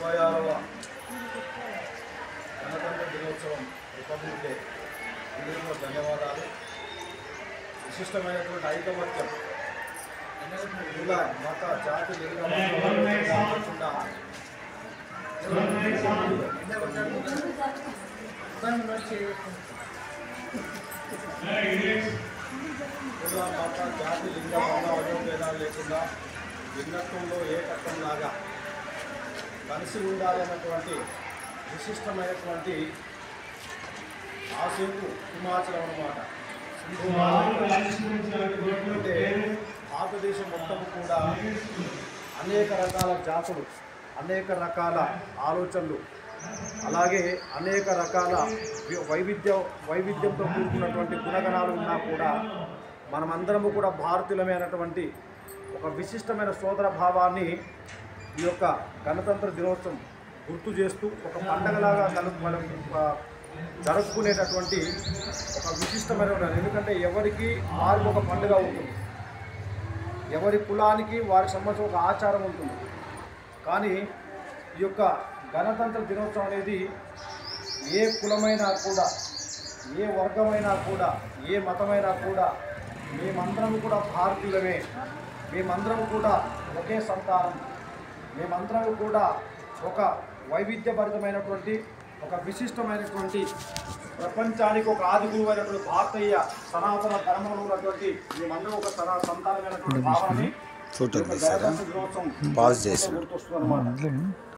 76వ గణతంత్ర దినోత్సవం republic day అందరికీ ధన్యవాదాలు. విశిష్టమైనటువంటి ఐకమత్యం కుల మత జాతి లింగ కాకుండా కుల మత జాతి లింగ వయోభేదాలు లేకుండా భిన్నత్వంలో ఏకత్వంలాగా కలిసి ఉండాలన్నటువంటి విశిష్టమైనటువంటి ఆశకు హిమాచలం అన్నమాట. అంటే భారతదేశం మొత్తం కూడా అనేక రకాల జాతులు, అనేక రకాల ఆలోచనలు, అలాగే అనేక రకాల వైవిధ్యంతో కూడుకున్నటువంటి గుణగణాలు ఉన్నా కూడా మనమందరము కూడా భారతీయులమైనటువంటి ఒక విశిష్టమైన సోదర భావాన్ని ఈ యొక్క గణతంత్ర దినోత్సవం గుర్తు చేస్తూ ఒక పండగలాగా జరుపుకునేటటువంటి ఒక విశిష్టమైన, ఎందుకంటే ఎవరికి వారికి ఒక పండుగ ఉంటుంది, ఎవరి కులానికి వారికి సంబంధించిన ఒక ఆచారం ఉంటుంది. కానీ ఈ యొక్క గణతంత్ర దినోత్సవం అనేది ఏ కులమైనా కూడా, ఏ వర్గమైనా కూడా, ఏ మతమైనా కూడా మేమందరం కూడా భారతీయులమే, మేమందరం కూడా ఒకే సంతానం, మేమందరం కూడా ఒక వైవిధ్యభరితమైనటువంటి ఒక విశిష్టమైనటువంటి ప్రపంచానికి ఒక ఆది గురువు అయినటువంటి భారతీయ సనాతన ధర్మంలో ఉన్నటువంటి మేమందరం ఒక సంతానమైనటువంటి భావాన్ని గుర్తొస్తుంది అన్నమాట.